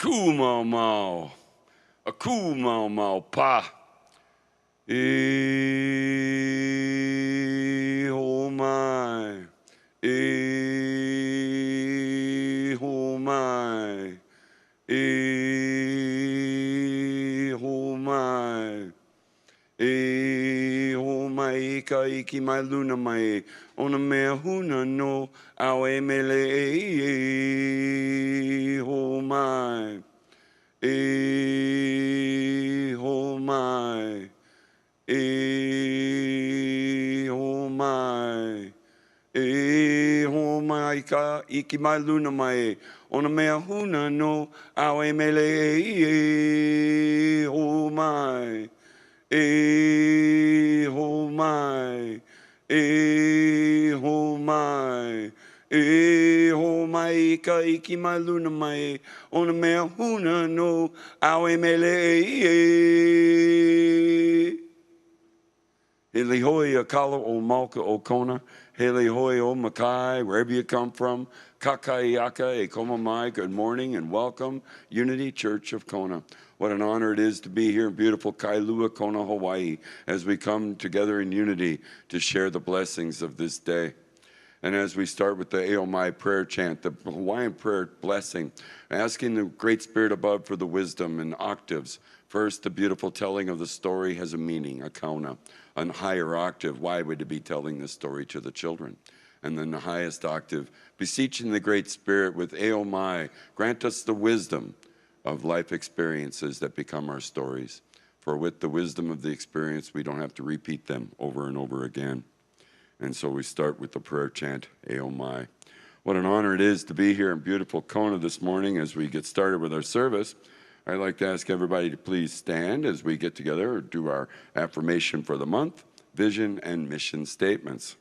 cool mau mau, a cool mau mau pa. Oh my, oh my, oh my. O mai ka iki mai luna mai ona mea huna no au e mele ho mai ho mai ho mai ho mai ka iki mai luna mai ona mea huna no au e mele ho mai ho mai, ho mai, ho mai ka iki mai luna mai, ona mea huna no au e mele Hele hoi a kala o Malka o Kona, hele hoi o Makai, wherever you come from, kakaiaka e koma mai, good morning and welcome, Unity Church of Kona. What an honor it is to be here in beautiful Kailua, Kona, Hawaii, as we come together in unity to share the blessings of this day. And as we start with the Eomai prayer chant, the Hawaiian prayer blessing, asking the Great Spirit above for the wisdom and octaves. First, the beautiful telling of the story has a meaning, a kauna, a higher octave. Why would it be telling the story to the children? And then the highest octave, beseeching the Great Spirit with Eomai, grant us the wisdom of life experiences that become our stories. For with the wisdom of the experience, we don't have to repeat them over and over again. And so we start with the prayer chant, Eomai. What an honor it is to be here in beautiful Kona this morning as we get started with our service. I'd like to ask everybody to please stand as we get together or do our affirmation for the month, vision, and mission statements.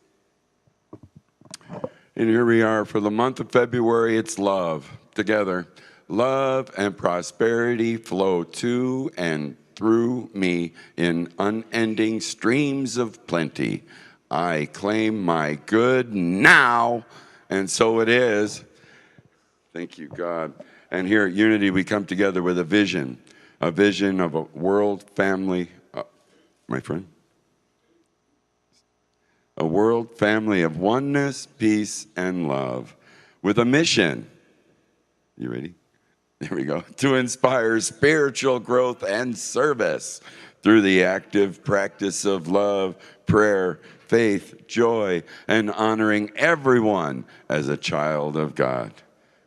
And here we are for the month of February, it's love. Together. Love and prosperity flow to and through me in unending streams of plenty. I claim my good now, and so it is. Thank you, God. And here at Unity, we come together with a vision of a world family, my friend, a world family of oneness, peace, and love, with a mission. You ready? There we go. To inspire spiritual growth and service through the active practice of love, prayer, faith, joy, and honoring everyone as a child of God.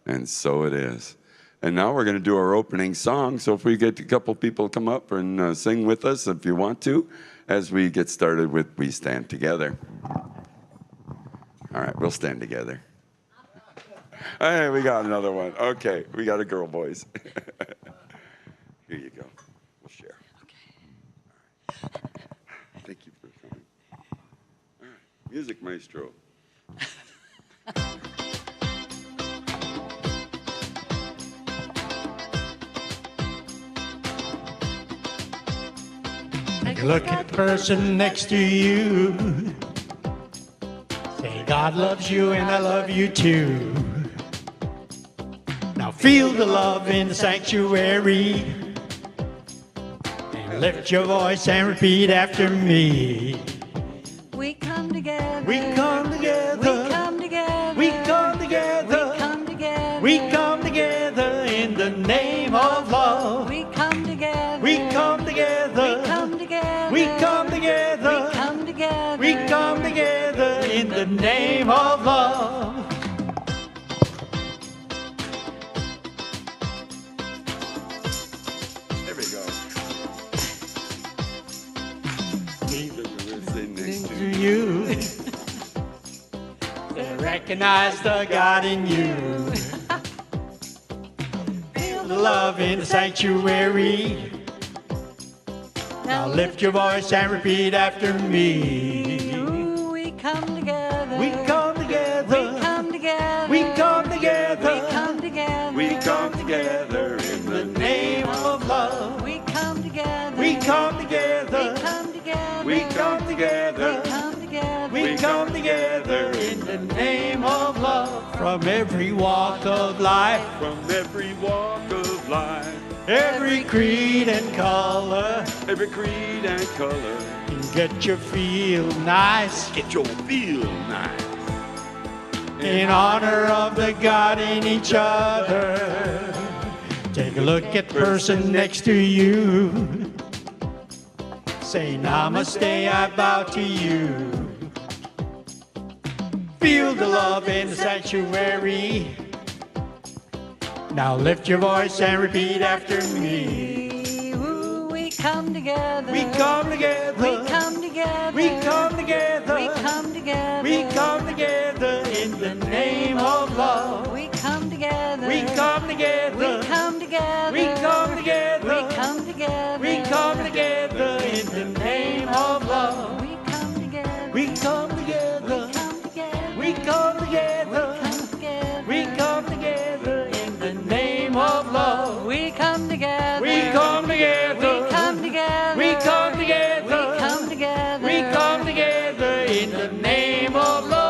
And so it is. And now we're going to do our opening song. So if we get a couple people come up and sing with us if you want to, as we get started with We Stand Together. All right, we'll stand together. Hey, we got another one. Okay, we got a girl, boys. Here you go. We'll share. Okay. Thank you for coming. All right, music maestro. Look at the person next to you. Say, God loves you and I love you too. Now feel the love in the sanctuary and lift your voice and repeat after me. We come together. We come together. We come together. We come together. We come together. We come together in the name of love. We come together. We come together. We come together. We come together. We come together. We come together in the name of love. There we go. Next To you, they recognize the God in you. Feel the love in the sanctuary. Now lift your voice and repeat after me. Ooh, we come together. We come together. We come together. We come together. We come together. We come together in the Name of love. We come together. We come together. We come together. We come together. We come together. We come together in the name of love. From every walk of life. From every walk of life. Every creed and color Every creed and color. can get you feel nice. Get your feel nice. In honor of the God in each other. Take a look at the person next to you. Say namaste, I bow to you. Feel the love in the sanctuary. Now lift your voice and repeat after me. Ooh, we come together. We come together. We come together. We come together. We come together. We come together in the name of love. We come together. We come together. We come together. We come together. We come together. We come together in the name of love. We come together. We come together. We come together. We come together. We We come together in the name of love. We come together. We come together. We come together. We come together. We come together. We come together in the name of love.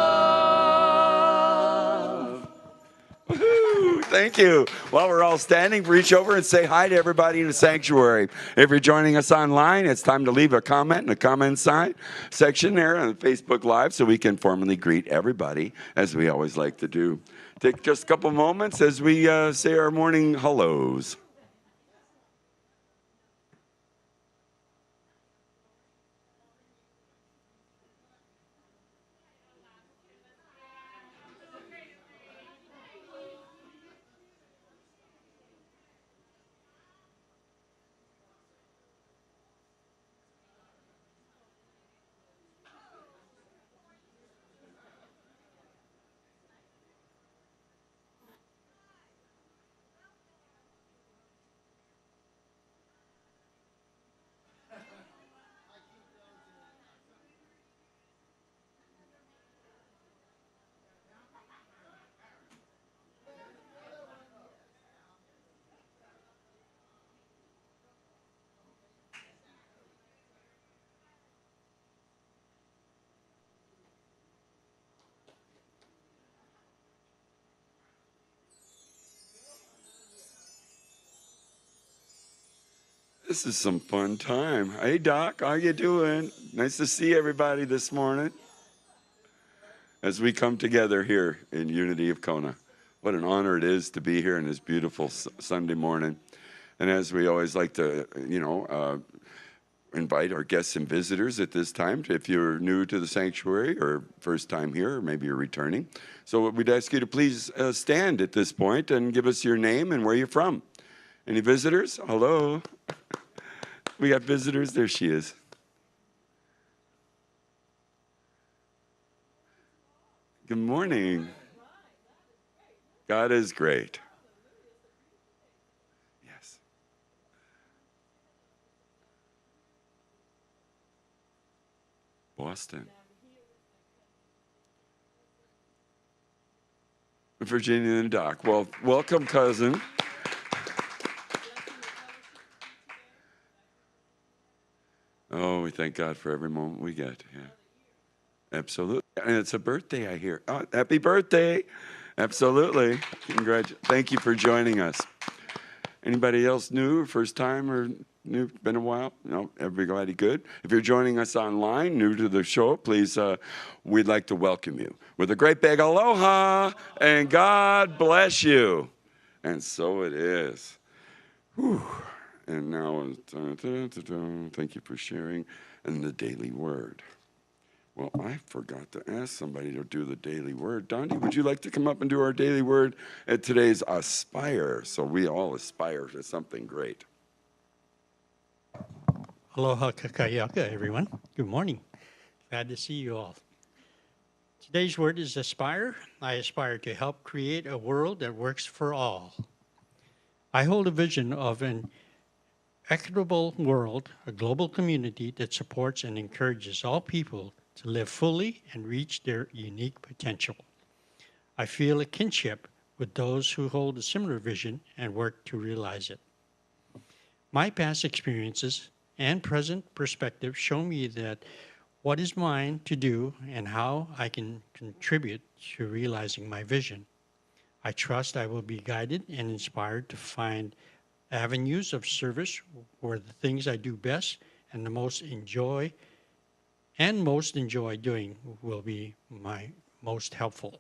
Woo-hoo. Thank you. While we're all standing, reach over and say hi to everybody in the sanctuary. If you're joining us online, it's time to leave a comment in the comment section there on Facebook Live so we can formally greet everybody, as we always like to do. Take just a couple moments as we say our morning hellos. This is some fun time. Hey, Doc, how you doing? Nice to see everybody this morning as we come together here in Unity of Kona. What an honor it is to be here on this beautiful Sunday morning. And as we always like to, invite our guests and visitors at this time, if you're new to the sanctuary or first time here, or maybe you're returning. So we'd ask you to please stand at this point and give us your name and where you're from. Any visitors? Hello. We got visitors. There she is. Good morning. God is great. Yes. Boston. Virginia and Doc. Well, welcome, cousin. Oh, we thank God for every moment we get. Yeah, absolutely. And it's a birthday, I hear. Oh, happy birthday. Absolutely. Thank you for joining us. Anybody else new, first time or new, been a while? No, everybody good? If you're joining us online, new to the show, please, we'd like to welcome you with a great big aloha and God bless you. And so it is. Whew. And now, thank you for sharing. And the daily word. Well, I forgot to ask somebody to do the daily word. Dondi, would you like to come up and do our daily word at today's Aspire? So we all aspire to something great. Aloha kakayaka, everyone. Good morning. Glad to see you all. Today's word is aspire. I aspire to help create a world that works for all. I hold a vision of an equitable world, a global community that supports and encourages all people to live fully and reach their unique potential. I feel a kinship with those who hold a similar vision and work to realize it. My past experiences and present perspective show me that what is mine to do and how I can contribute to realizing my vision. I trust I will be guided and inspired to find Avenues of service were the things I do best and most enjoy doing will be my most helpful.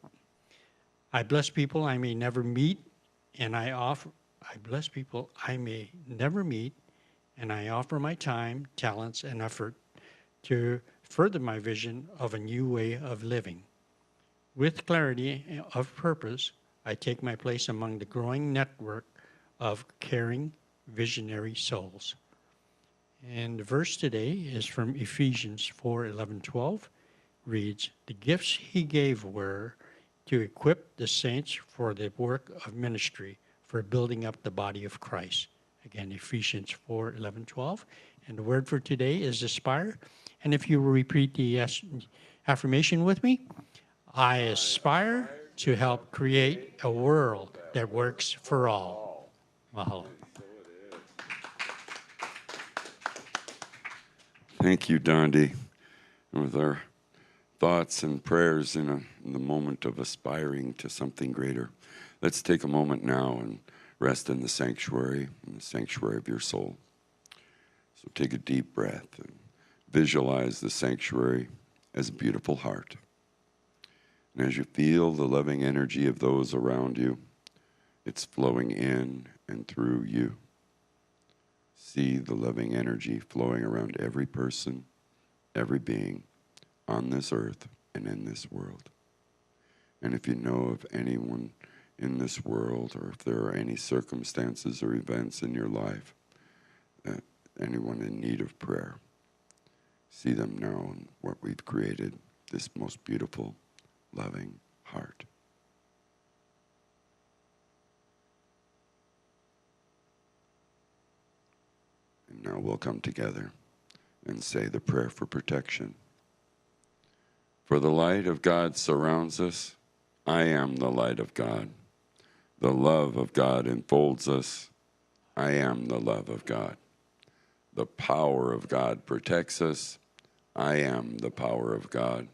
I bless people I may never meet, and I bless people I may never meet, and I offer my time, talents, and effort to further my vision of a new way of living. With clarity of purpose, I take my place among the growing network of caring, visionary souls. And the verse today is from Ephesians 4:11-12, reads, "The gifts he gave were to equip the saints for the work of ministry, for building up the body of Christ." Again, Ephesians 4:11-12. And the word for today is aspire. And if you will repeat the affirmation with me, I aspire to help create a world that works for all. Mahalo. Thank you, Dondi. And with our thoughts and prayers in the moment of aspiring to something greater, let's take a moment now and rest in the sanctuary of your soul. So take a deep breath and visualize the sanctuary as a beautiful heart. And as you feel the loving energy of those around you, it's flowing in and through you. See the loving energy flowing around every person, every being on this earth and in this world. And if you know of anyone in this world, or if there are any circumstances or events in your life, anyone in need of prayer, see them now in what we've created, this most beautiful, loving heart. And now we'll come together and say the prayer for protection. For the light of God surrounds us. I am the light of God. The love of God enfolds us. I am the love of God. The power of God protects us. I am the power of God.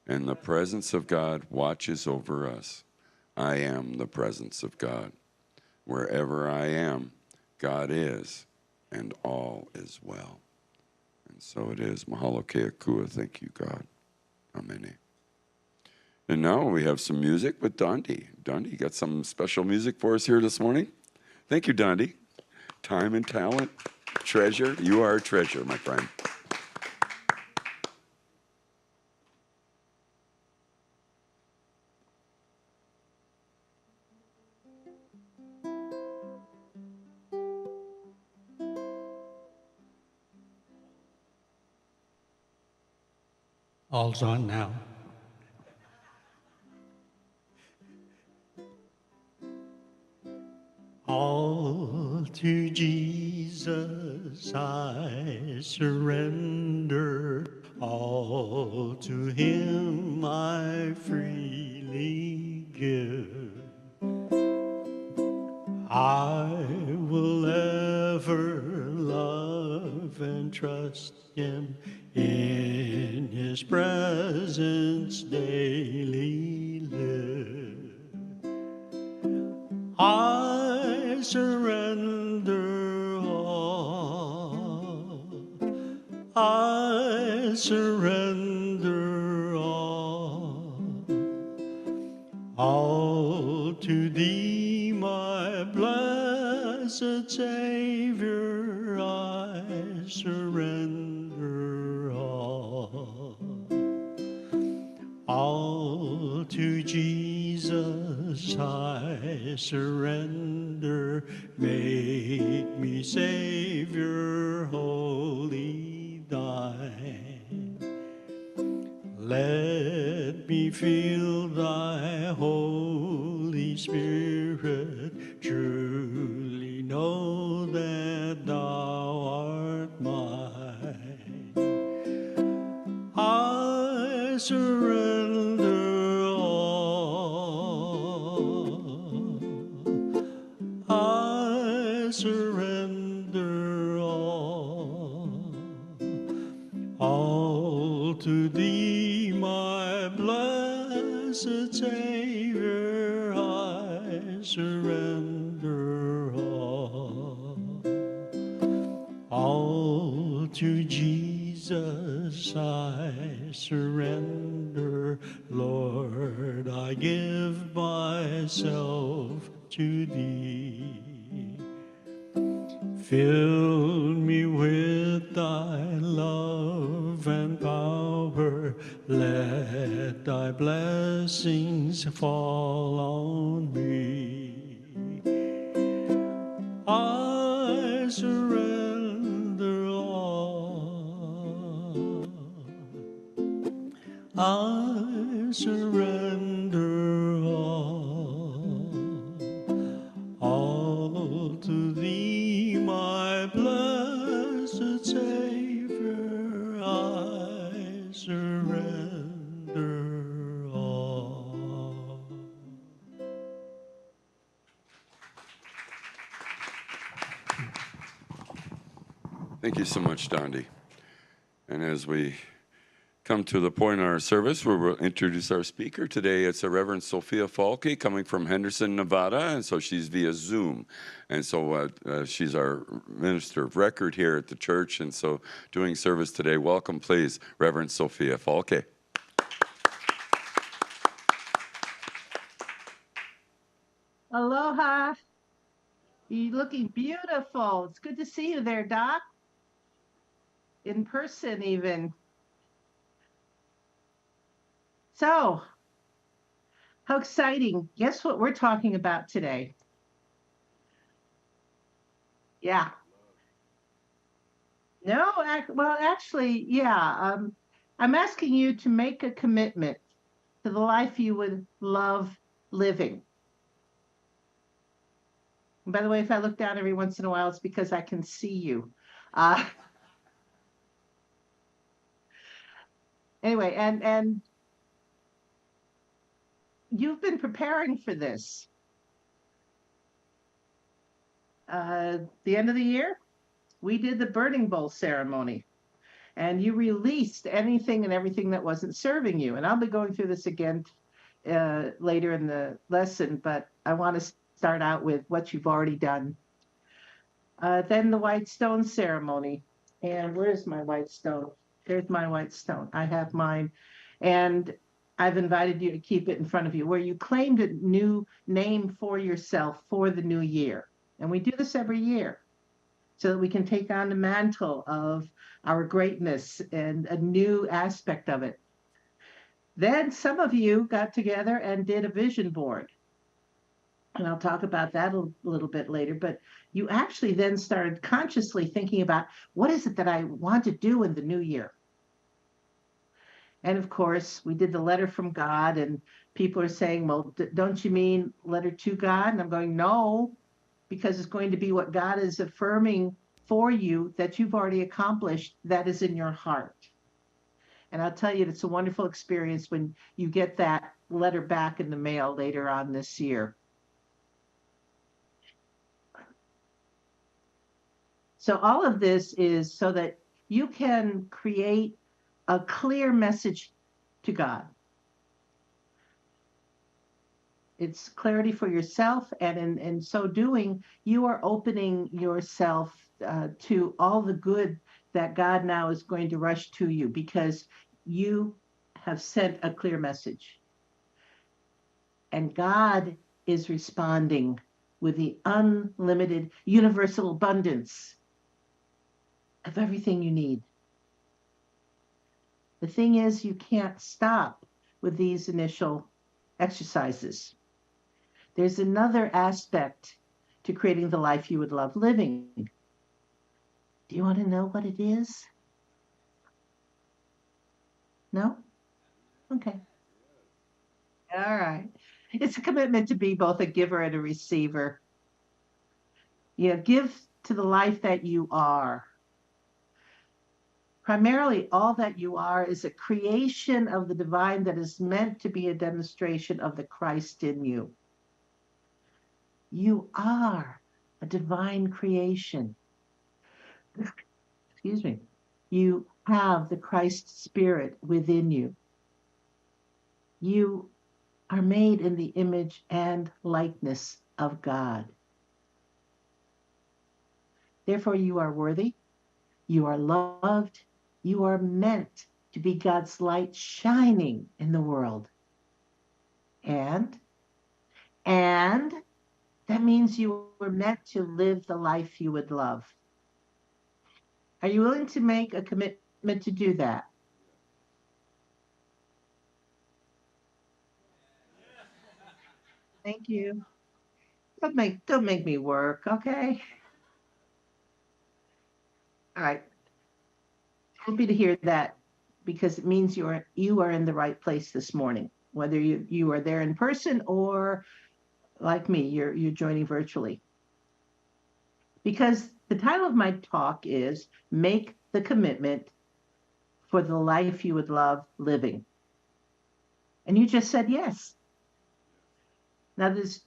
And the presence of God watches over us. I am the presence of God. Wherever I am, God is, and all is well. And so it is. Mahalo keakua. Thank you, God. Amen. And now we have some music with Dondi. Dondi, you got some special music for us here this morning? Thank you, Dondi. Time and talent, treasure. You are a treasure, my friend. All's on now. All to Jesus I surrender, all to him I freely give. I will ever love and trust him, in his presence daily live. I surrender all. I surrender all to thee, my blessed Savior. I surrender all to Jesus I surrender. Make me Savior wholly thine. Let me feel thy Holy Spirit, truly know that thou art mine. I surrender all. I surrender all to thee, my blessed Savior. I surrender all. To Jesus I surrender, Lord, I give myself to Thee. Fill me with Thy love and power, let Thy blessings fall on me. I surrender all. I surrender all to Thee, my blessed Savior. I surrender all. Thank you so much, Dondi. And as we come to the point in our service where we'll introduce our speaker today, it's a Reverend Sophia Falke coming from Henderson, Nevada, and so she's via Zoom. And so she's our minister of record here at the church, and so doing service today. Welcome, please, Reverend Sophia Falke. Aloha. You're looking beautiful. It's good to see you there, Doc. In person, even. So, how exciting. Guess what we're talking about today? Yeah. No, well, actually, yeah. I'm asking you to make a commitment to the life you would love living. And by the way, if I look down every once in a while, it's because I can see you. Anyway, and you've been preparing for this. The end of the year, we did the burning bowl ceremony, and you released anything and everything that wasn't serving you. And I'll be going through this again later in the lesson, but I want to start out with what you've already done. Then the white stone ceremony. And where's my white stone? There's my white stone. I have mine. And I've invited you to keep it in front of you, where you claimed a new name for yourself for the new year. And we do this every year so that we can take on the mantle of our greatness and a new aspect of it. Then some of you got together and did a vision board. And I'll talk about that a little bit later, but you actually then started consciously thinking about, what is it that I want to do in the new year? And of course, we did the letter from God, and people are saying, well, don't you mean letter to God? And I'm going, no, because it's going to be what God is affirming for you that you've already accomplished, that is in your heart. And I'll tell you, it's a wonderful experience when you get that letter back in the mail later on this year. So all of this is so that you can create a clear message to God. It's clarity for yourself, and in so doing, you are opening yourself to all the good that God now is going to rush to you, because you have sent a clear message. And God is responding with the unlimited universal abundance of everything you need. The thing is, you can't stop with these initial exercises. There's another aspect to creating the life you would love living. Do you want to know what it is? No? Okay. All right. It's a commitment to be both a giver and a receiver. Give to the life that you are. Primarily, all that you are is a creation of the divine that is meant to be a demonstration of the Christ in you. You are a divine creation. Excuse me. You have the Christ Spirit within you. You are made in the image and likeness of God. Therefore, you are worthy, You are loved. You are meant to be God's light shining in the world. And, and that means you were meant to live the life you would love. Are you willing to make a commitment to do that? Thank you. Don't make me work, okay? All right. Happy to hear that because it means you are in the right place this morning, whether you are there in person or like me, you're joining virtually. Because the title of my talk is Make the Commitment for the Life You Would Love Living. And you just said yes. Now this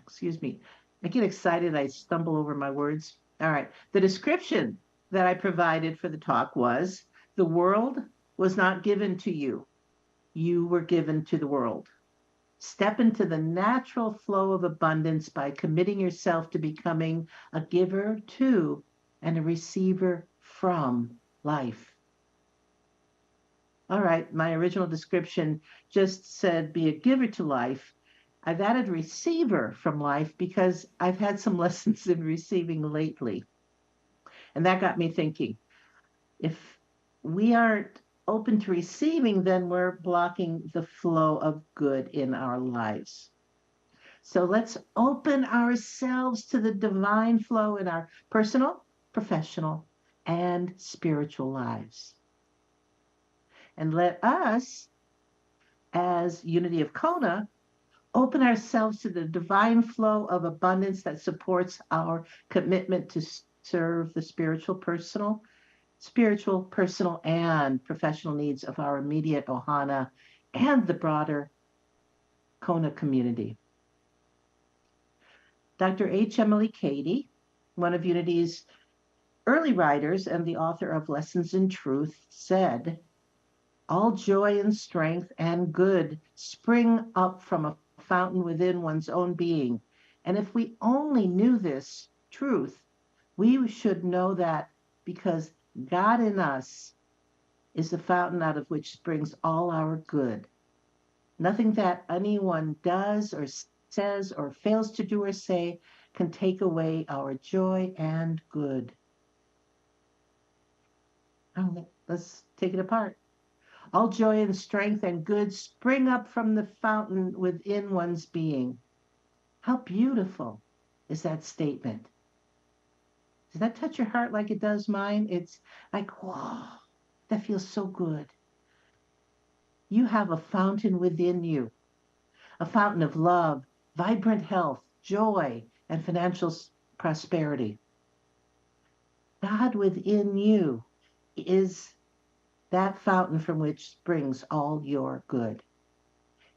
excuse me. I get excited, I stumble over my words. All right. The description that I provided for the talk was the world was not given to you. You were given to the world. Step into the natural flow of abundance by committing yourself to becoming a giver to and a receiver from life. All right, my original description just said be a giver to life. I've added receiver from life because I've had some lessons in receiving lately. And that got me thinking if we aren't open to receiving, then we're blocking the flow of good in our lives. So let's open ourselves to the divine flow in our personal, professional, and spiritual lives. And let us, as Unity of Kona, open ourselves to the divine flow of abundance that supports our commitment to serve the spiritual, personal, and professional needs of our immediate Ohana and the broader Kona community. Dr. H. Emily Cady, one of Unity's early writers and the author of Lessons in Truth, said, all joy and strength and good spring up from a fountain within one's own being. And if we only knew this truth, we should know that because God in us is the fountain out of which springs all our good. Nothing that anyone does or says or fails to do or say can take away our joy and good. Let's take it apart. All joy and strength and good spring up from the fountain within one's being. How beautiful is that statement? Does that touch your heart like it does mine? It's like, whoa, that feels so good. You have a fountain within you, a fountain of love, vibrant health, joy, and financial prosperity. God within you is that fountain from which springs all your good.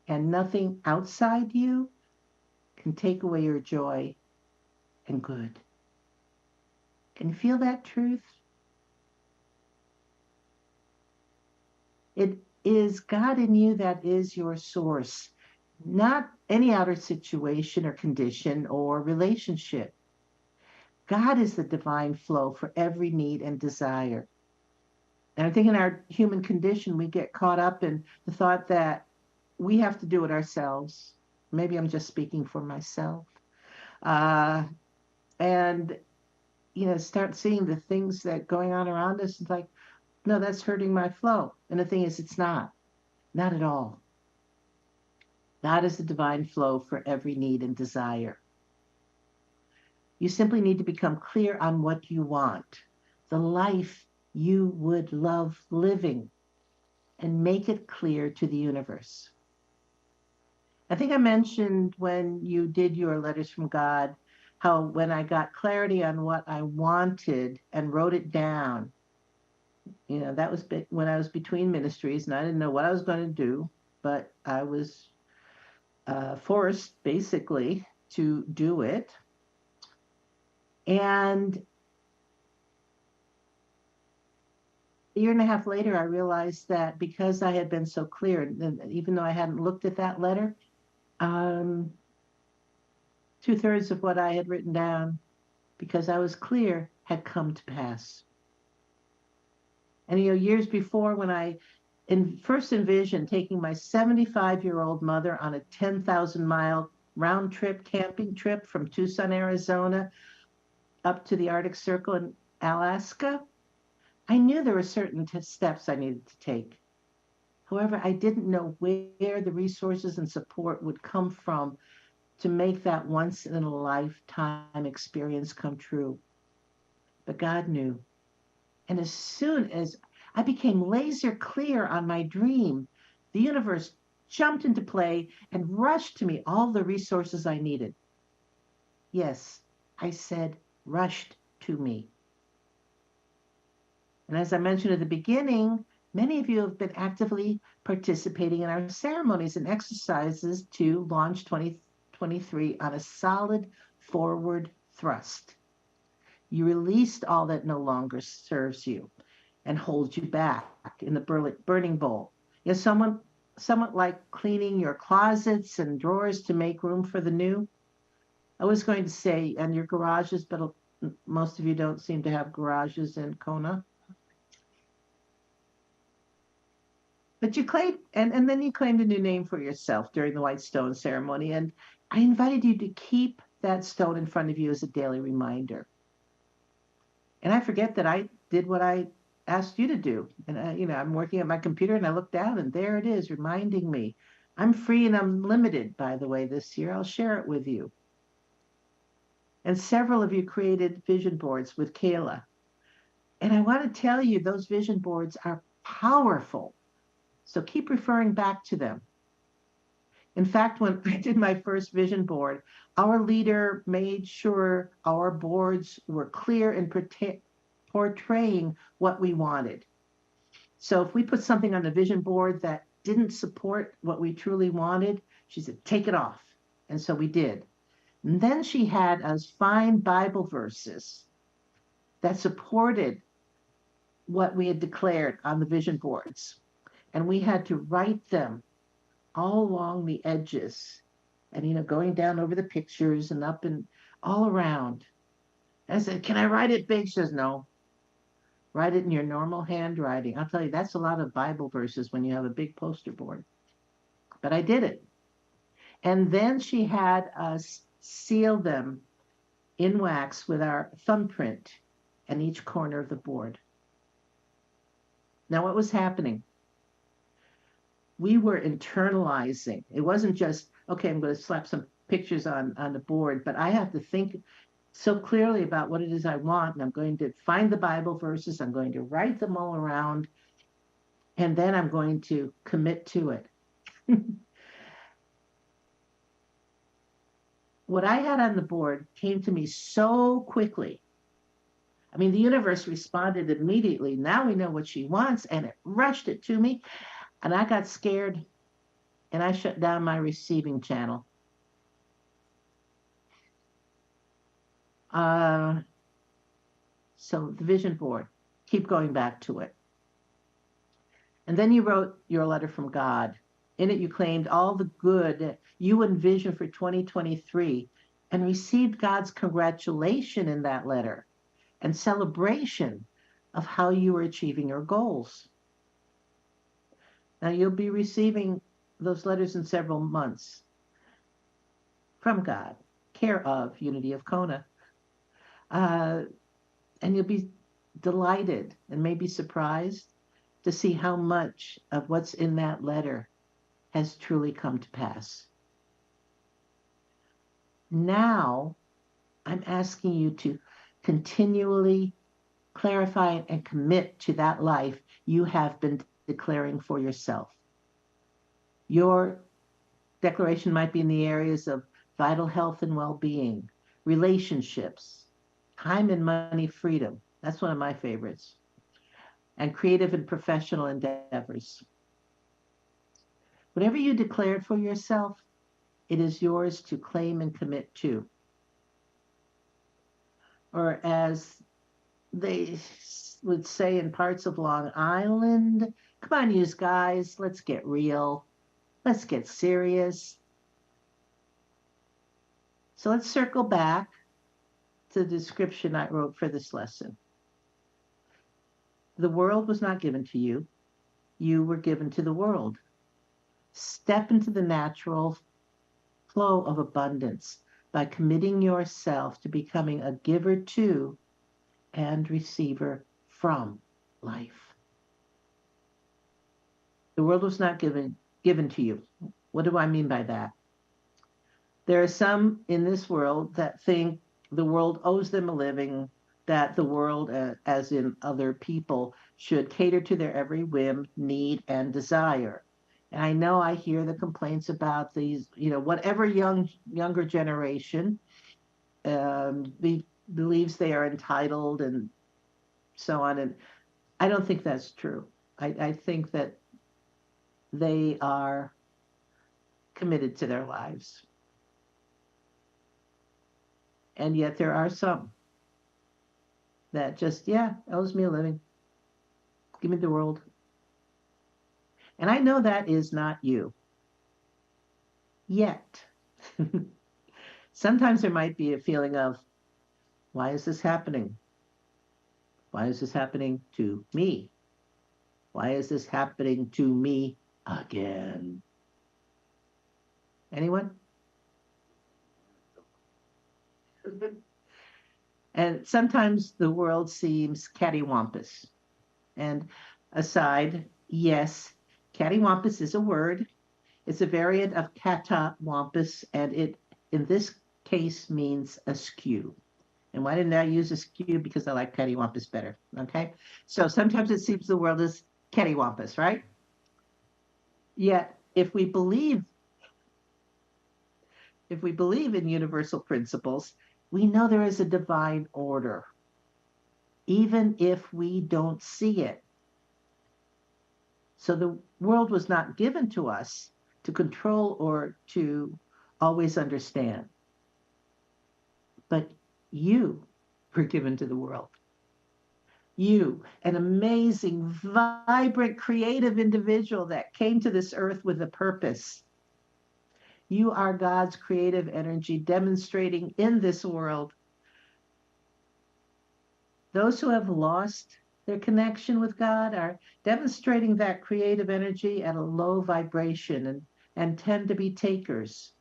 And nothing outside you can take away your joy and good. Can you feel that truth? It is God in you that is your source, not any outer situation or condition or relationship. God is the divine flow for every need and desire. And I think in our human condition, we get caught up in the thought that we have to do it ourselves. Maybe I'm just speaking for myself. And, start seeing the things that going on around us. It's like, no, that's hurting my flow. And the thing is, it's not at all. God is the divine flow for every need and desire. You simply need to become clear on what you want, the life you would love living, and make it clear to the universe. I think I mentioned when you did your letters from God, how when I got clarity on what I wanted and wrote it down, that was when I was between ministries and I didn't know what I was going to do, but I was forced basically to do it. And a year and a half later, I realized that because I had been so clear, and even though I hadn't looked at that letter, 2/3 of what I had written down, because I was clear, had come to pass. And years before, when I first envisioned taking my 75-year-old mother on a 10,000-mile round trip camping trip from Tucson, Arizona, up to the Arctic Circle in Alaska, I knew there were certain steps I needed to take. However, I didn't know where the resources and support would come from to make that once in a lifetime experience come true. But God knew. And as soon as I became laser clear on my dream, the universe jumped into play and rushed to me all the resources I needed. Yes, I said rushed to me. And as I mentioned at the beginning, many of you have been actively participating in our ceremonies and exercises to launch 2023 on a solid forward thrust. You released all that no longer serves you and holds you back in the burning bowl. Somewhat like cleaning your closets and drawers to make room for the new. I was going to say, and your garages, but most of you don't seem to have garages in Kona. But you claimed, and then you claimed a new name for yourself during the White Stone ceremony. And I invited you to keep that stone in front of you as a daily reminder. And I forget that I did what I asked you to do. And, I'm working at my computer and I look down and there it is reminding me. I'm free and I'm limited, by the way, this year. I'll share it with you. And several of you created vision boards with Kayla. And I want to tell you, those vision boards are powerful. So keep referring back to them. In fact, when I did my first vision board, our leader made sure our boards were clear in portraying what we wanted. So if we put something on the vision board that didn't support what we truly wanted, she said, take it off. And so we did. And then she had us find Bible verses that supported what we had declared on the vision boards. And we had to write them all along the edges and, going down over the pictures and up and all around. And I said, can I write it big? She says, no. Write it in your normal handwriting. I'll tell you, that's a lot of Bible verses when you have a big poster board. But I did it. And then she had us seal them in wax with our thumbprint in each corner of the board. Now, what was happening? We were internalizing. It wasn't just, okay, I'm going to slap some pictures on the board, but I have to think so clearly about what it is I want, and I'm going to find the Bible verses, I'm going to write them all around, and then I'm going to commit to it. What I had on the board came to me so quickly. I mean, the universe responded immediately. Now we know what she wants, and it rushed it to me, and I got scared, and I shut down my receiving channel. So the vision board, keep going back to it. And then you wrote your letter from God. In it, you claimed all the good you envisioned for 2023 and received God's congratulation in that letter and celebration of how you were achieving your goals. Now, you'll be receiving those letters in several months from God, care of Unity of Kona. And you'll be delighted and maybe surprised to see how much of what's in that letter has truly come to pass. Now, I'm asking you to continually clarify and commit to that life you have been declaring for yourself. Your declaration might be in the areas of vital health and well-being, relationships, time and money freedom. That's one of my favorites. And creative and professional endeavors. Whatever you declared for yourself, it is yours to claim and commit to. Or as they would say in parts of Long Island, come on, you guys, let's get real. Let's get serious. So let's circle back to the description I wrote for this lesson. The world was not given to you. You were given to the world. Step into the natural flow of abundance by committing yourself to becoming a giver to and receiver from life. The world was not given to you. What do I mean by that? There are some in this world that think the world owes them a living, that the world, as in other people, should cater to their every whim, need, and desire. And I know I hear the complaints about these, whatever younger generation believes they are entitled and so on. And I don't think that's true. I think that they are committed to their lives. And yet there are some that just, owes me a living. Give me the world. And I know that is not you. Yet. Sometimes there might be a feeling of, why is this happening? Why is this happening to me? Why is this happening to me again? Anyone? And sometimes the world seems cattywampus. And aside, yes, cattywampus is a word. It's a variant of catawampus, and it, in this case, means askew. And why didn't I use askew? Because I like cattywampus better, okay? So sometimes it seems the world is cattywampus, right? Yet, if we believe in universal principles, we know there is a divine order, even if we don't see it. So the world was not given to us to control or to always understand. But you were given to the world. You, an amazing, vibrant, creative individual that came to this earth with a purpose. You are God's creative energy demonstrating in this world. Those who have lost their connection with God are demonstrating that creative energy at a low vibration and tend to be takers.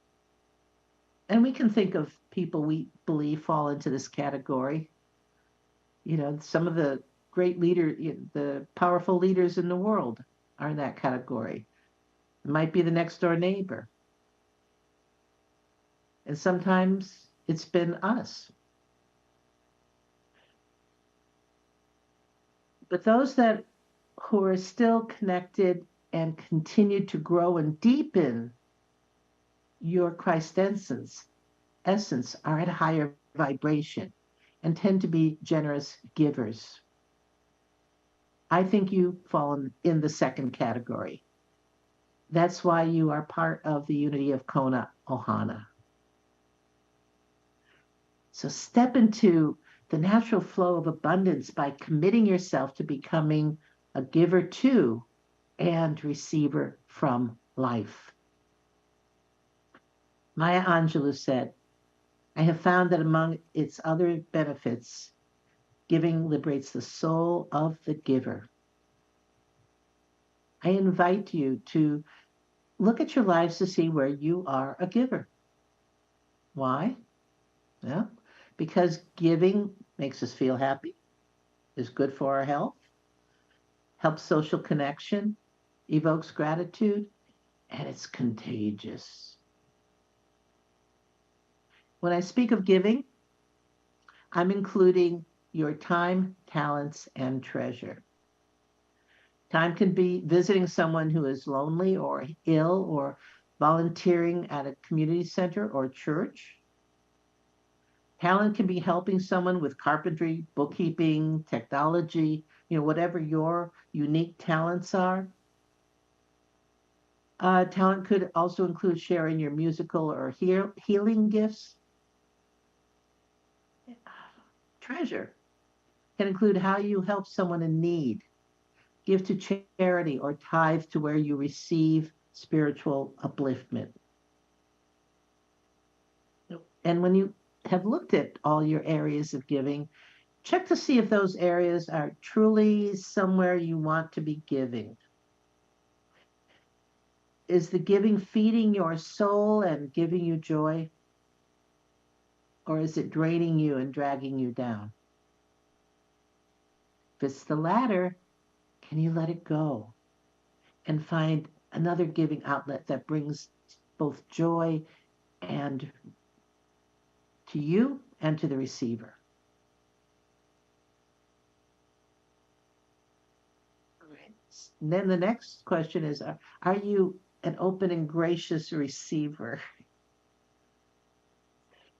And we can think of people we believe fall into this category. Some of the great leaders, the powerful leaders in the world are in that category. It might be the next door neighbor. And sometimes it's been us. But those who are still connected and continue to grow and deepen your Christ essence are at a higher vibration and tend to be generous givers. I think you fall in the second category. That's why you are part of the unity of Kona Ohana. So step into the natural flow of abundance by committing yourself to becoming a giver to and receiver from life. Maya Angelou said, I have found that among its other benefits, giving liberates the soul of the giver. I invite you to look at your lives to see where you are a giver. Why? Well, because giving makes us feel happy, is good for our health, helps social connection, evokes gratitude, and it's contagious. When I speak of giving, I'm including your time, talents, and treasure. Time can be visiting someone who is lonely or ill, or volunteering at a community center or church. Talent can be helping someone with carpentry, bookkeeping, technology, whatever your unique talents are. Talent could also include sharing your musical or healing gifts. Treasure can include how you help someone in need, give to charity, or tithe to where you receive spiritual upliftment. And when you have looked at all your areas of giving, Check to see if those areas are truly somewhere you want to be giving. Is the giving feeding your soul and giving you joy? Or is it draining you and dragging you down? If it's the latter, can you let it go and find another giving outlet that brings both joy and to you and to the receiver? And then the next question is, are you an open and gracious receiver?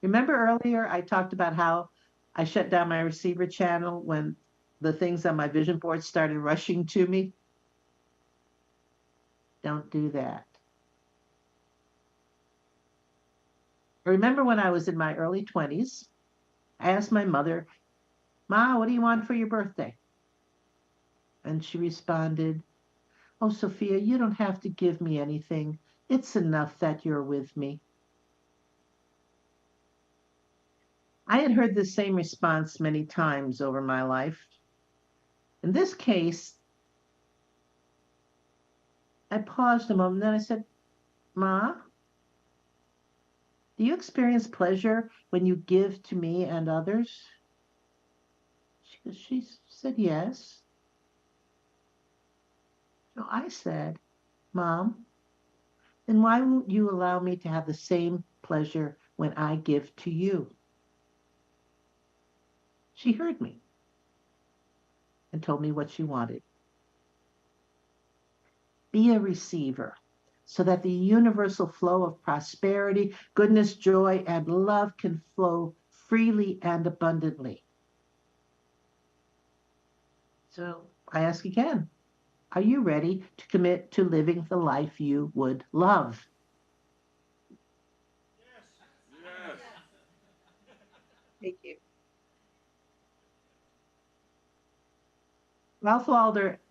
Remember earlier I talked about how I shut down my receiver channel when the things on my vision board started rushing to me? Don't do that. I remember when I was in my early 20s, I asked my mother, Ma, what do you want for your birthday? And she responded, Oh, Sophia, you don't have to give me anything. It's enough that you're with me. I had heard the same response many times over my life. In this case, I paused a moment, then I said, Ma, do you experience pleasure when you give to me and others? She said, yes. So I said, Mom, then why won't you allow me to have the same pleasure when I give to you? She heard me and told me what she wanted. Be a receiver so that the universal flow of prosperity, goodness, joy, and love can flow freely and abundantly. So I ask again, are you ready to commit to living the life you would love? Yes. Thank you. Ralph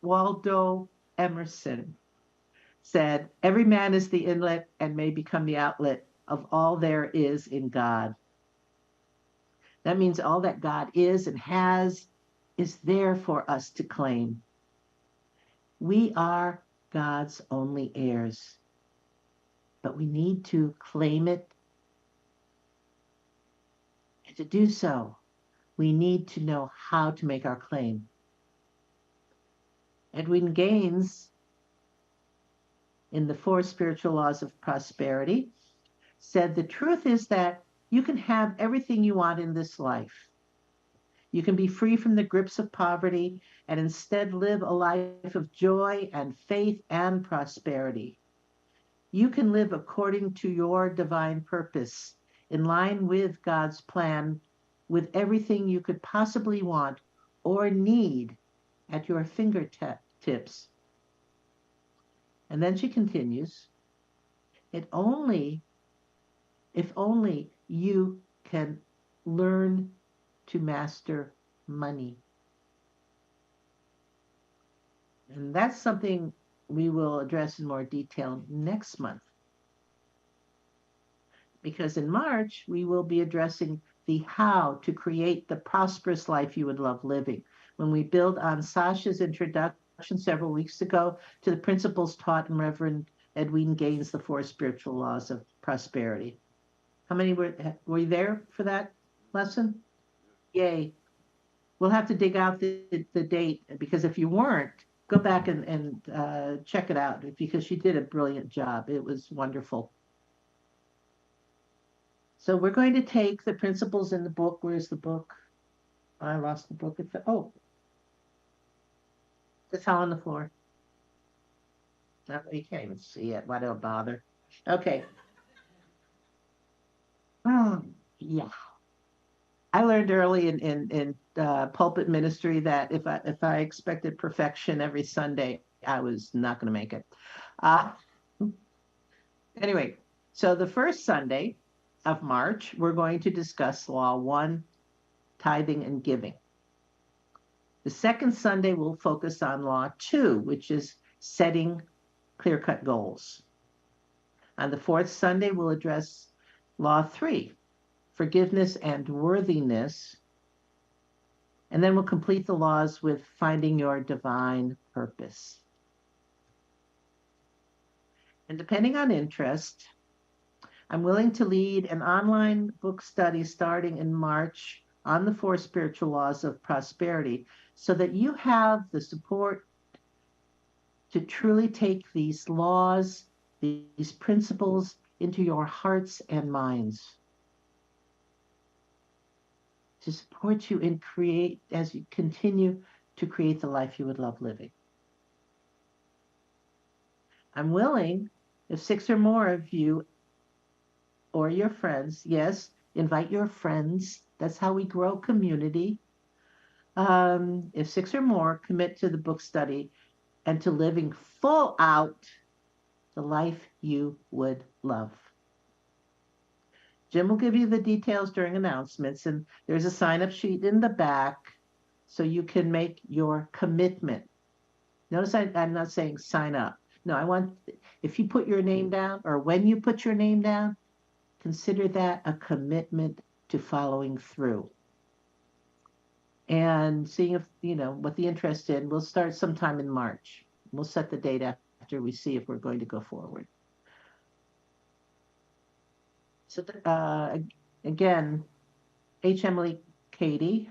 Waldo Emerson said, every man is the inlet and may become the outlet of all there is in God. That means all that God is and has is there for us to claim. We are God's only heirs, but we need to claim it. And to do so, we need to know how to make our claim. Edwin Gaines, in the Four Spiritual Laws of Prosperity, said the truth is that you can have everything you want in this life. You can be free from the grips of poverty and instead live a life of joy and faith and prosperity. You can live according to your divine purpose, in line with God's plan, with everything you could possibly want or need at your fingertips. And then she continues, if only you can learn to master money. And that's something we will address in more detail next month. Because in March, we will be addressing the how to create the prosperous life you would love living. When we build on Sasha's introduction several weeks ago to the principles taught in Reverend Edwin Gaines, The Four Spiritual Laws of Prosperity. How many were you there for that lesson? Yay. We'll have to dig out the date, because if you weren't, go back and check it out, because she did a brilliant job. It was wonderful. So we're going to take the principles in the book. Where's the book? I lost the book. It's all on the floor. No, you can't even see it. Why do I bother? Okay. Oh, yeah. I learned early in pulpit ministry that if I expected perfection every Sunday, I was not going to make it. Anyway, so the first Sunday of March, we're going to discuss Law 1, tithing and giving. The second Sunday, we'll focus on Law 2, which is setting clear-cut goals. On the fourth Sunday, we'll address Law 3, forgiveness and worthiness. And then we'll complete the laws with finding your divine purpose. And depending on interest, I'm willing to lead an online book study starting in March on the 4 spiritual laws of prosperity so that you have the support to truly take these laws, these principles into your hearts and minds. To support you and create as you continue to create the life you would love living. I'm willing, if 6 or more of you or your friends, yes, invite your friends. That's how we grow community. If 6 or more commit to the book study and to living full out the life you would love. Jim will give you the details during announcements, and there's a sign-up sheet in the back so you can make your commitment. Notice I'm not saying sign up. No, I want, if you put your name down or when you put your name down, consider that a commitment to following through. And seeing if, what the interest in, we'll start sometime in March. We'll set the date after we see if we're going to go forward. So again, H. Emily Cady,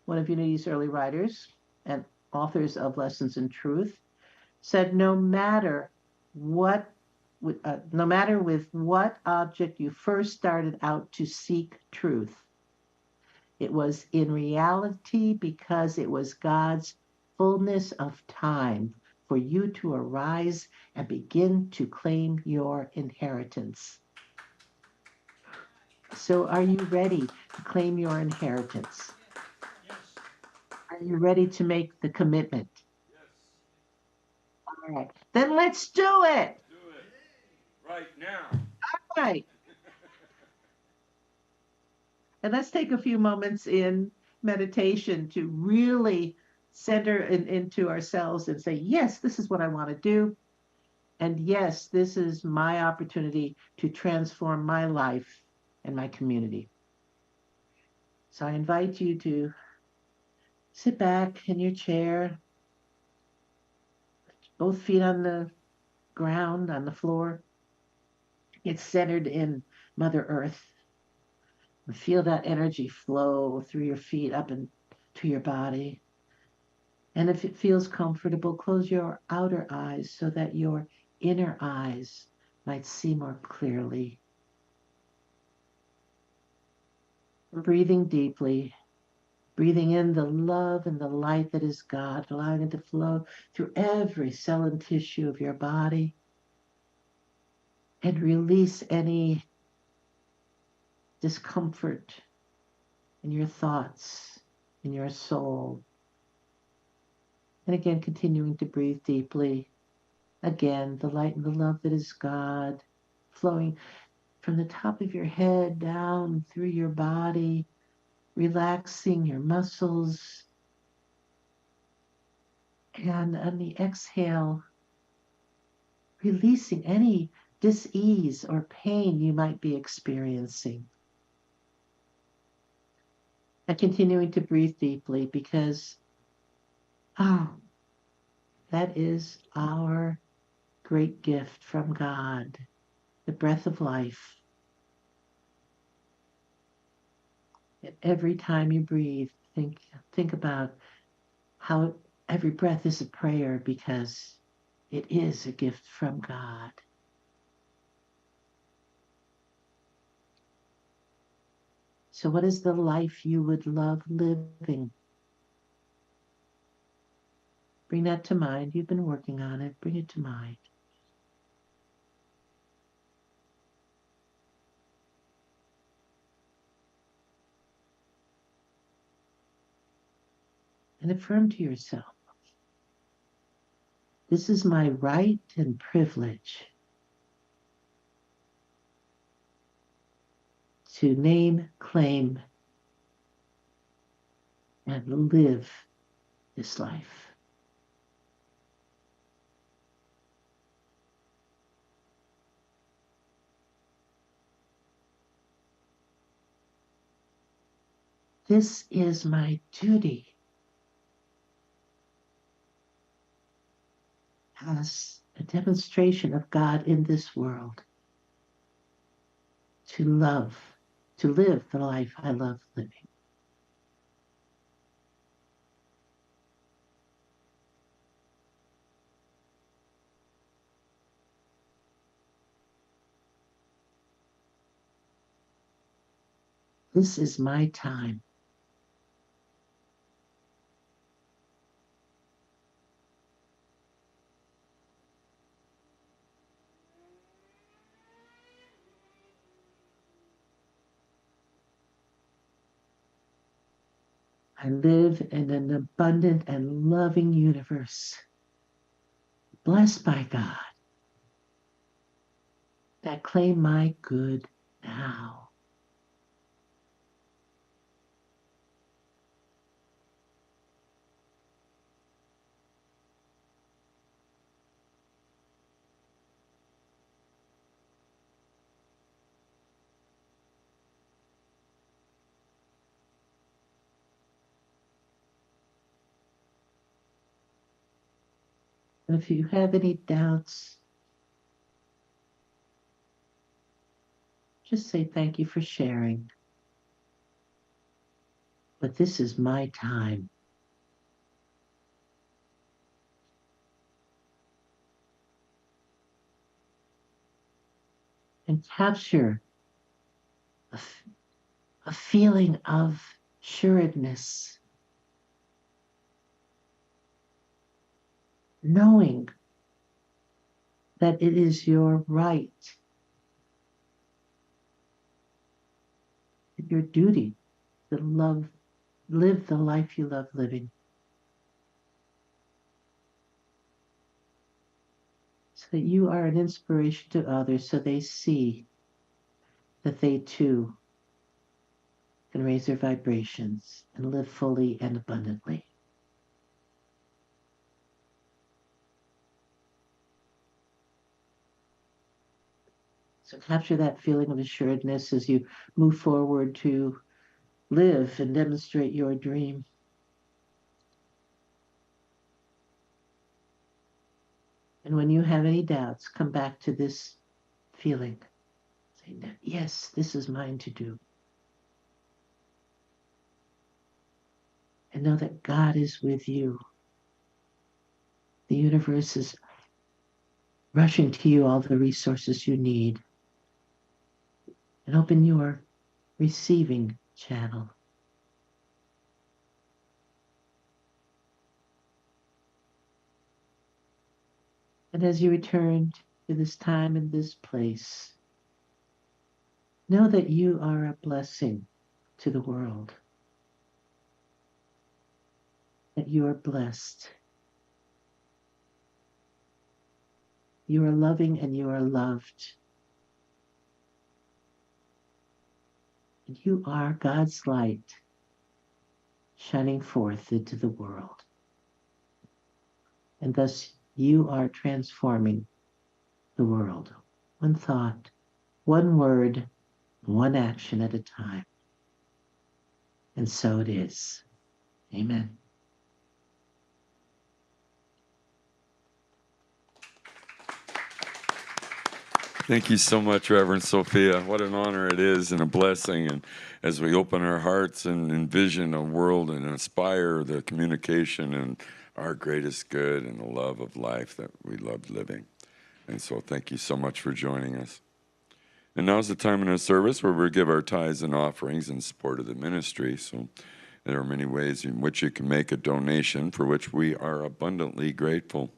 one of Unity's early writers and authors of Lessons in Truth, said no matter with what object you first started out to seek truth, it was in reality because it was God's fullness of time for you to arise and begin to claim your inheritance. So are you ready to claim your inheritance? Yes. Are you ready to make the commitment? Yes. All right, then let's do it. Do it right now. All right. And let's take a few moments in meditation to really center into ourselves and say, yes, this is what I want to do. And yes, this is my opportunity to transform my life and my community. So I invite you to sit back in your chair, both feet on the ground, on the floor. Get centered in Mother Earth. And feel that energy flow through your feet up into your body. And if it feels comfortable, close your outer eyes so that your inner eyes might see more clearly. Breathing deeply, breathing in the love and the light that is God, allowing it to flow through every cell and tissue of your body. And release any discomfort in your thoughts, in your soul. And again, continuing to breathe deeply. Again, the light and the love that is God flowing from the top of your head down through your body, relaxing your muscles. And on the exhale, releasing any dis-ease or pain you might be experiencing. And continuing to breathe deeply because, that is our great gift from God, the breath of life. And every time you breathe, think about how every breath is a prayer because it is a gift from God. So what is the life you would love living? Bring that to mind. You've been working on it. Bring it to mind. And affirm to yourself, this is my right and privilege to name, claim, and live this life. This is my duty as a demonstration of God in this world to live the life I love living. This is my time. I live in an abundant and loving universe, blessed by God, that claim my good now. And if you have any doubts, just say thank you for sharing. But this is my time. And capture a feeling of assuredness, knowing that it is your right, your duty to live the life you love living. So that you are an inspiration to others, so they see that they too can raise their vibrations and live fully and abundantly. So capture that feeling of assuredness as you move forward to live and demonstrate your dream. And when you have any doubts, come back to this feeling. Say, yes, this is mine to do. And know that God is with you. The universe is rushing to you all the resources you need. And open your receiving channel. And as you return to this time and this place, know that you are a blessing to the world, that you are blessed. You are loving and you are loved. And you are God's light shining forth into the world. And thus you are transforming the world, one thought, one word, one action at a time. And so it is. Amen. Thank you so much, Reverend Sophia. What an honor it is and a blessing. And as we open our hearts and envision a world and inspire the communication and our greatest good and the love of life that we love living. And so thank you so much for joining us. And now's the time in our service where we give our tithes and offerings in support of the ministry. So there are many ways in which you can make a donation for which we are abundantly grateful.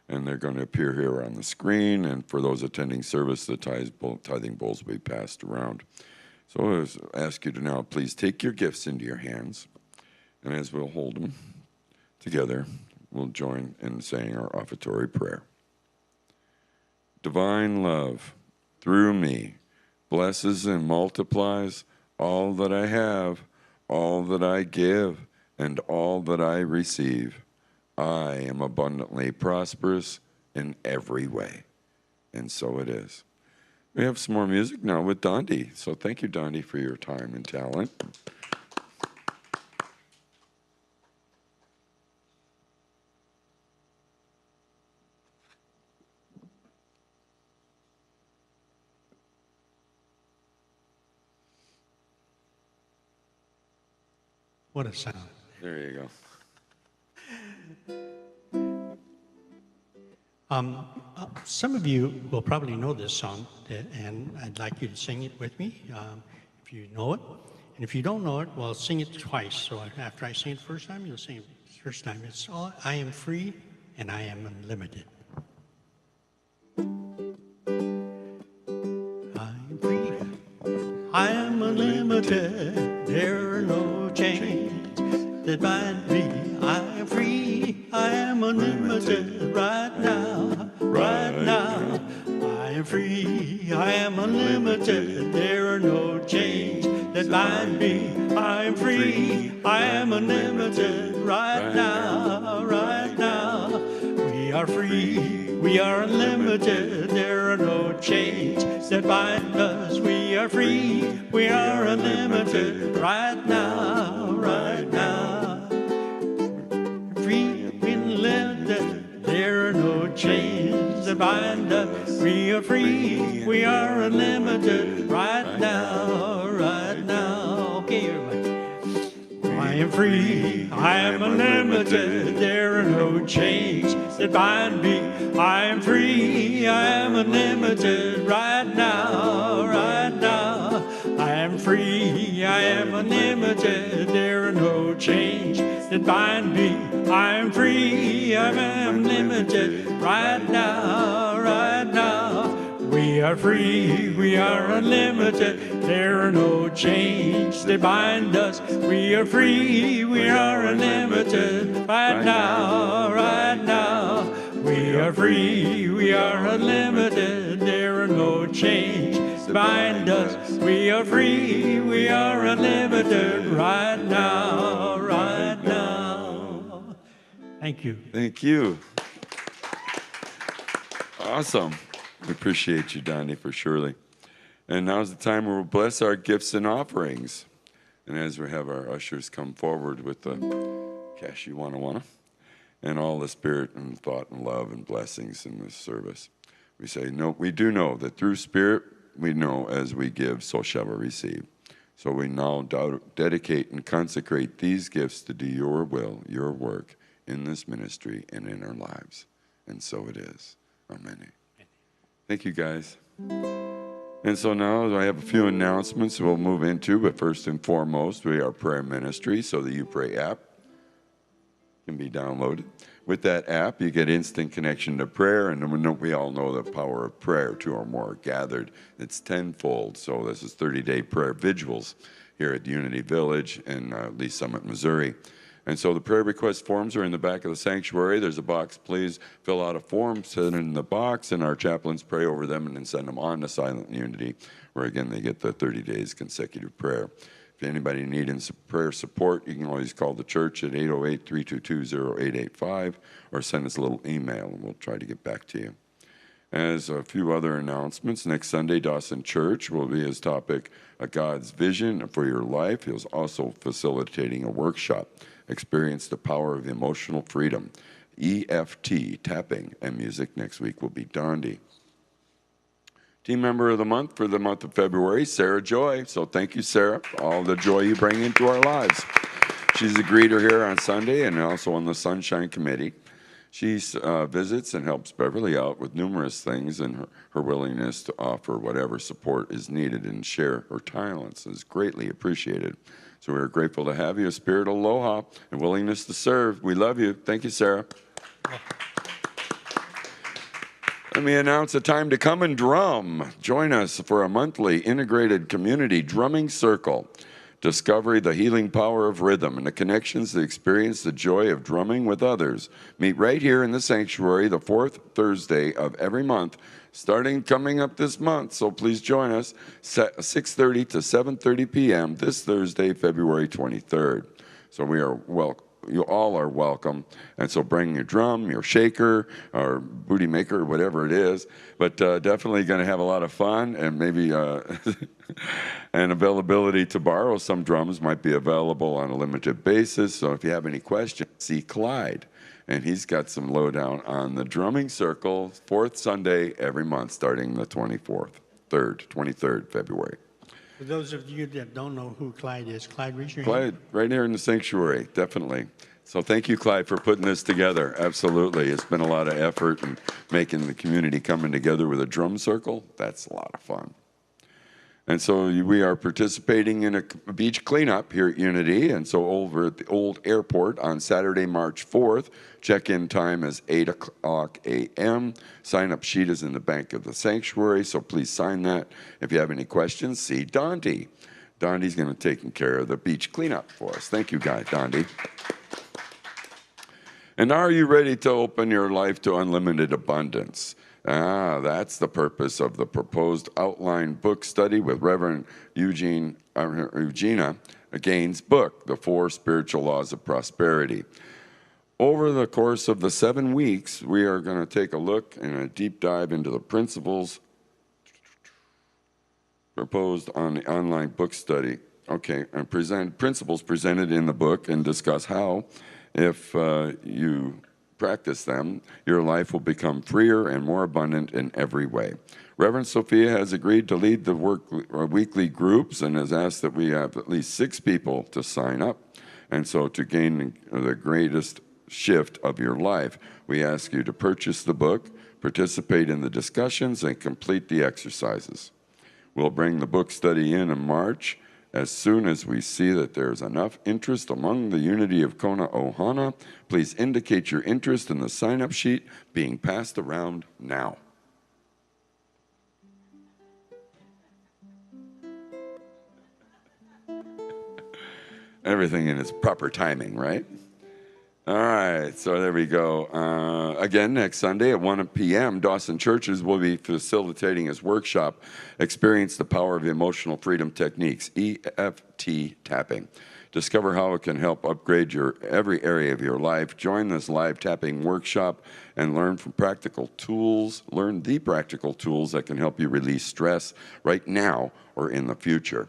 And they're going to appear here on the screen. And for those attending service, the tithing bowls will be passed around. So I ask you to now please take your gifts into your hands. And as we'll hold them together, we'll join in saying our offertory prayer. Divine love, through me, blesses and multiplies all that I have, all that I give, and all that I receive. I am abundantly prosperous in every way. And so it is. We have some more music now with Dondi. So thank you, Dondi, for your time and talent. What a sound. There you go. Some of you will probably know this song, and I'd like you to sing it with me if you know it. And if you don't know it, well, sing it twice. So after I sing it the first time, you'll sing it the first time. It's all, I am free and I am unlimited. I'm free, I am unlimited. There are no chains that bind me. I am free, I am unlimited. Right now, right now. I am free, I am unlimited. There are no chains that bind me. I am free, I am unlimited. Right now, right now. We are free, we are unlimited. There are no chains that bind us. We are free, we are unlimited. Right now, right now. Free, unlimited. There are no chains that bind us. We are free, we are unlimited. Right now, right now. Okay, everybody. I am free, I am unlimited. There are no chains that bind me. I am free, I am unlimited. Right now, right now. I am free, I am unlimited. There are no chains that bind me. I am free, I am unlimited. Right now, right now. We are free, we are unlimited. There are no chains that bind us. We are free, we are unlimited. Right now, right now. We are free, we are unlimited. There are no chains that bind us. We are free, we are unlimited. Right now, right now. Thank you. Thank you. Awesome. We appreciate you, Donnie, for surely. And now's the time where we'll bless our gifts and offerings. And as we have our ushers come forward with the cash you wanna, and all the spirit and thought and love and blessings in this service, we say, no, we do know that through spirit, we know as we give, so shall we receive. So we now dedicate and consecrate these gifts to do your will, your work in this ministry and in our lives. And so it is. Amen. Thank you, guys. And so now I have a few announcements we'll move into, but first and foremost, we are prayer ministry, so the You Pray app can be downloaded. With that app, you get instant connection to prayer, and we all know the power of prayer. 2 or more gathered, it's tenfold. So this is 30-day prayer vigils here at Unity Village in Lee Summit, Missouri. And so the prayer request forms are in the back of the sanctuary. There's a box. Please fill out a form, send it in the box, and our chaplains pray over them and then send them on to Silent Unity, where, again, they get the 30 days consecutive prayer. If anybody needs prayer support, you can always call the church at 808-322-0885 or send us a little email, and we'll try to get back to you. As a few other announcements, next Sunday, Dawson Church will be his topic, God's Vision for Your Life. He's also facilitating a workshop, Experience the Power of Emotional Freedom. EFT, tapping, and music next week will be Dondi. Team member of the month for the month of February, Sarah Joy. So thank you, Sarah, for all the joy you bring into our lives. She's a greeter here on Sunday and also on the Sunshine Committee. She visits and helps Beverly out with numerous things, and her willingness to offer whatever support is needed and share her talents is greatly appreciated. So we're grateful to have you, a spirit of aloha and willingness to serve. We love you. Thank you, Sarah. Let me announce a time to come and drum. Join us for a monthly integrated community drumming circle. Discover the healing power of rhythm and the connections to experience the joy of drumming with others. Meet right here in the sanctuary the 4th Thursday of every month, coming up this month. So please join us 6:30 to 7:30 p.m. this Thursday, February 23rd. So you all are welcome. And so bring your drum, your shaker, or booty maker, whatever it is. But definitely going to have a lot of fun, and maybe and availability to borrow some drums might be available on a limited basis. So if you have any questions, see Clyde. And he's got some lowdown on the drumming circle, 4th Sunday every month, starting the 23rd February. For those of you that don't know who Clyde is, Clyde, raise your hand. Clyde, right here in the sanctuary, definitely. So thank you, Clyde, for putting this together. Absolutely. It's been a lot of effort and making the community coming together with a drum circle. That's a lot of fun. And so we are participating in a beach cleanup here at Unity. And so over at the old airport on Saturday, March 4th, check-in time is 8 o'clock a.m. Sign-up sheet is in the back of the sanctuary, so please sign that. If you have any questions, see Dondi. Dondi's going to take care of the beach cleanup for us. Thank you, Guy, Dondi. And are you ready to open your life to unlimited abundance? That's the purpose of the proposed outline book study with Reverend Regina Gaines' book, The 4 Spiritual Laws of Prosperity. Over the course of the 7 weeks, we are going to take a look and a deep dive into the principles proposed on the online book study. Okay, and principles presented in the book and discuss how, if you practice them, your life will become freer and more abundant in every way. Reverend Sophia has agreed to lead the weekly groups and has asked that we have at least 6 people to sign up. And so to gain the greatest shift of your life, we ask you to purchase the book, participate in the discussions, and complete the exercises. We'll bring the book study in March as soon as we see that there's enough interest among the Unity of Kona Ohana. Please indicate your interest in the sign-up sheet being passed around now. Everything in its proper timing, right? All right, so there we go. Again, next Sunday at 1 p.m., Dawson Churches will be facilitating his workshop, Experience the Power of Emotional Freedom Techniques, EFT tapping. Discover how it can help upgrade every area of your life. Join this live tapping workshop and learn the practical tools that can help you release stress right now or in the future.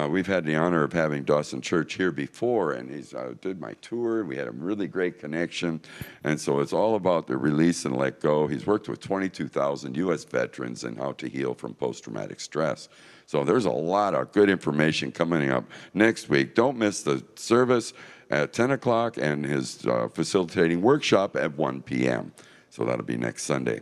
We've had the honor of having Dawson Church here before, and he's did my tour. We had a really great connection, and so it's all about the release and let go. He's worked with 22,000 U.S. veterans and how to heal from post-traumatic stress. So there's a lot of good information coming up next week. Don't miss the service at 10 o'clock and his facilitating workshop at 1 p.m. So that'll be next Sunday.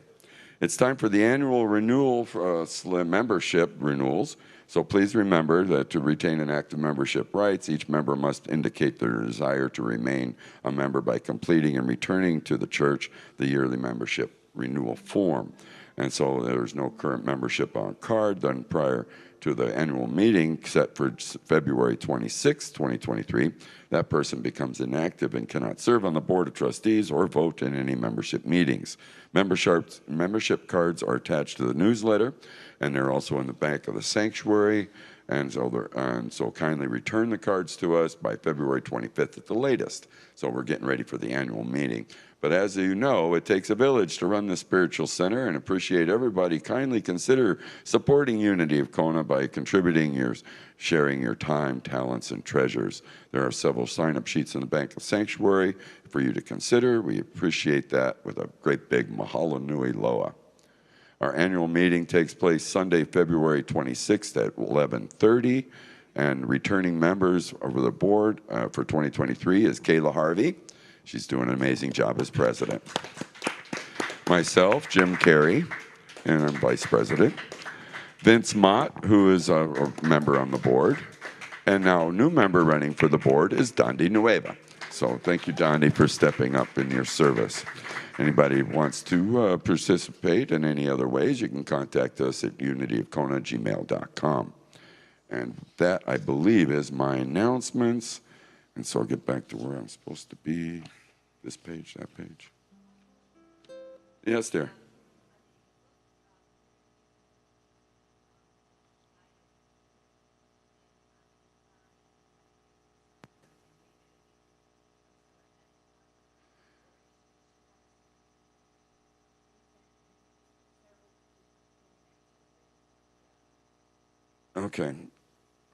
It's time for the annual renewal for membership renewals. So please remember that to retain an active membership rights, each member must indicate their desire to remain a member by completing and returning to the church the yearly membership renewal form. And so there's no current membership on card done prior to the annual meeting set for February 26, 2023. That person becomes inactive and cannot serve on the Board of Trustees or vote in any membership meetings. Membership cards are attached to the newsletter, and they're also in the back of the sanctuary. And so kindly return the cards to us by February 25th at the latest. So we're getting ready for the annual meeting. But as you know, it takes a village to run the spiritual center, and appreciate everybody. Kindly consider supporting Unity of Kona by contributing sharing your time, talents, and treasures. There are several sign-up sheets in the back of the sanctuary for you to consider. We appreciate that with a great big mahalo nui loa. Our annual meeting takes place Sunday, February 26th at 11:30, and returning members of the board for 2023 is Kayla Harvey. She's doing an amazing job as president. Myself, Jim Carey, and I'm vice president. Vince Mott, who is a member on the board. And now a new member running for the board is Dondi Nueva. So thank you, Dondi, for stepping up in your service. Anybody who wants to participate in any other ways, you can contact us at unityofkona@gmail.com. And that, I believe, is my announcements. And so I'll get back to where I'm supposed to be. This page, that page. Yes, dear. Okay.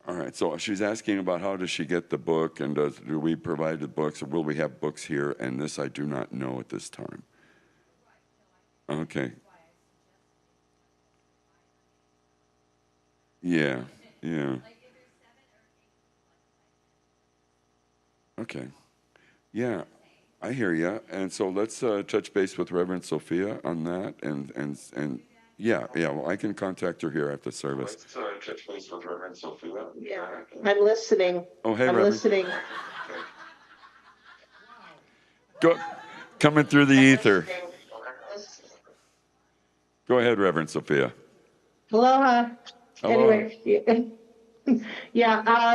All right. So she's asking about how does she get the book, and do we provide the books, or will we have books here? And this I do not know at this time. Okay. Yeah. Yeah. Okay. Yeah, I hear you. And so let's touch base with Reverend Sophia on that. And yeah, well, I can contact her here after service. Let's touch base with Reverend Sophia. Yeah, I'm listening. Oh, hey, I'm Reverend. listening. Go, coming through the ether. Go ahead, Reverend Sophia. Aloha. Aloha. Anyway, yeah,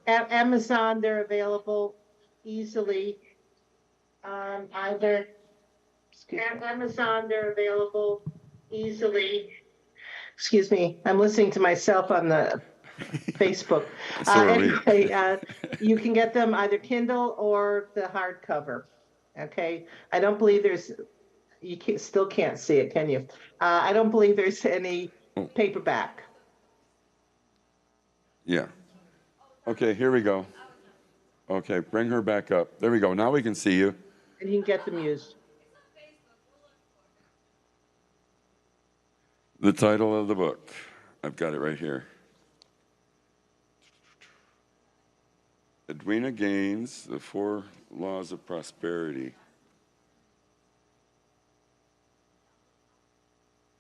at Amazon, they're available easily. Either at Amazon, they're available easily. Excuse me, I'm listening to myself on the Facebook. So are we. Anyway, you can get them either Kindle or the hardcover. Okay, I don't believe still can't see it, can you? I don't believe there's any paperback. Yeah. Okay, here we go. Okay, bring her back up. There we go. Now we can see you. And you can get them used. The title of the book. I've got it right here. Edwina Gaines, The 4 Laws of Prosperity.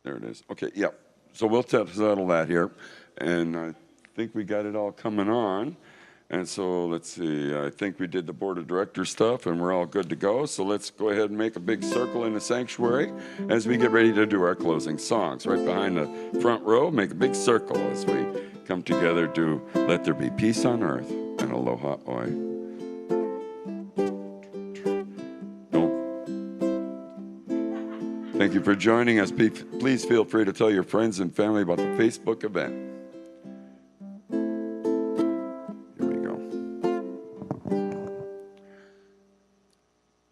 There it is. Okay, yeah. So we'll settle that here. And I think we got it all coming on. And so let's see, I think we did the board of directors stuff and we're all good to go. So let's go ahead and make a big circle in the sanctuary as we get ready to do our closing songs. Right behind the front row, make a big circle as we come together to Let There Be Peace on Earth and Aloha Oi. Thank you for joining us. Please feel free to tell your friends and family about the Facebook event.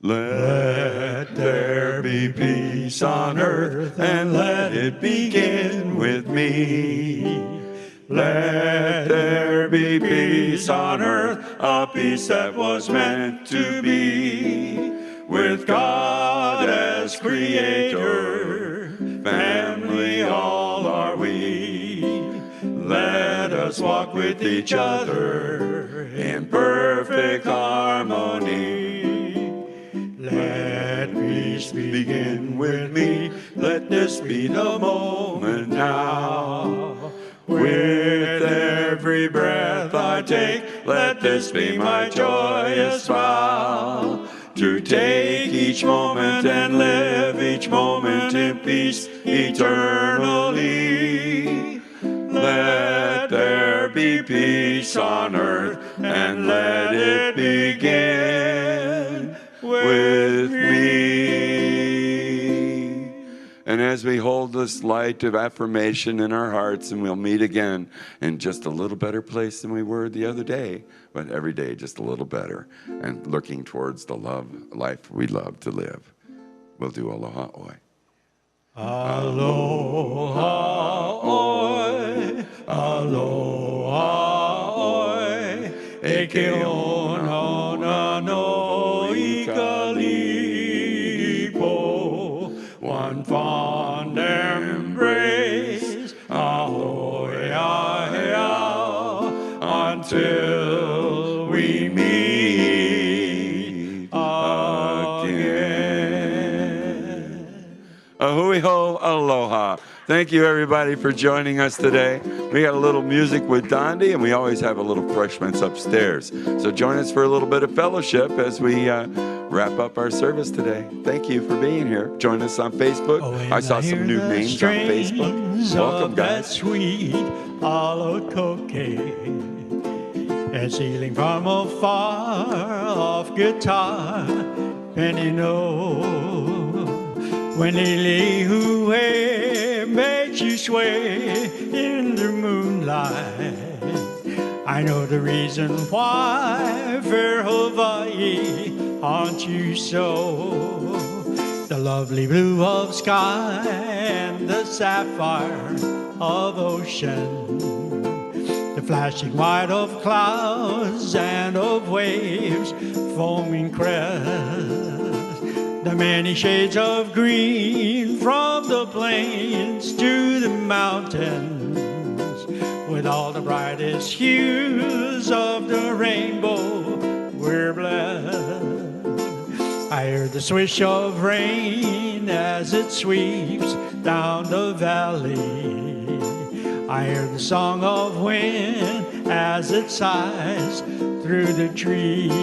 Let there be peace on earth, and let it begin with me. Let there be peace on earth, a peace that was meant to be. With God as creator, family all are we. Let us walk with each other in perfect harmony. Let peace begin with me. Let this be the moment now. With every breath I take, let this be my joyous vow. To take each moment and live each moment in peace eternally. Let there be peace on earth, and let it begin with me. And as we hold this light of affirmation in our hearts, and we'll meet again in just a little better place than we were the other day, but every day just a little better, and looking towards the life we love to live. We'll do Aloha Oi. Aloha Oi, Aloha Oi, Eke Ona no Ikalipo, one fond embrace, ahoy, until we meet again. Ahui ho, aloha. Thank you, everybody, for joining us today. We got a little music with Dondi, and we always have a little refreshments upstairs. So join us for a little bit of fellowship as we wrap up our service today. Thank you for being here. Join us on Facebook. I saw some new names on Facebook. Welcome, guys. That sweet alotoke, and stealing from a far-off guitar, and you know, when Lili'uhe makes you sway in the moonlight, I know the reason why fair Hawaii haunts you so. The lovely blue of sky and the sapphire of ocean, the flashing white of clouds and of waves foaming crest, the many shades of green from the plains to the mountains, with all the brightest hues of the rainbow, we're blessed. I hear the swish of rain as it sweeps down the valley. I hear the song of wind as it sighs through the trees.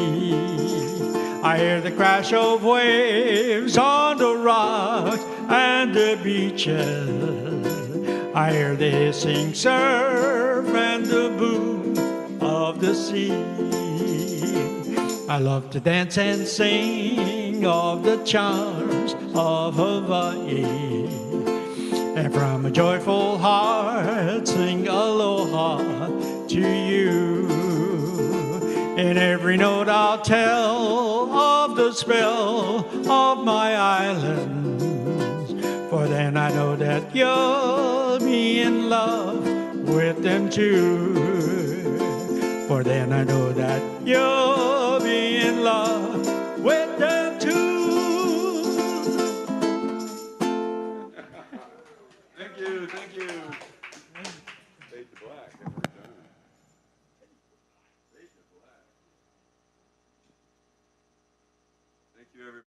I hear the crash of waves on the rocks and the beaches. I hear the hissing surf and the boom of the sea. I love to dance and sing of the charms of Hawaii. And from a joyful heart sing aloha to you. In every note I'll tell of the spell of my islands. For then I know that you'll be in love with them too. For then I know that you'll be in love with them too. Thank you, thank you. Fade to black every time. Fade to black. Thank you, everybody.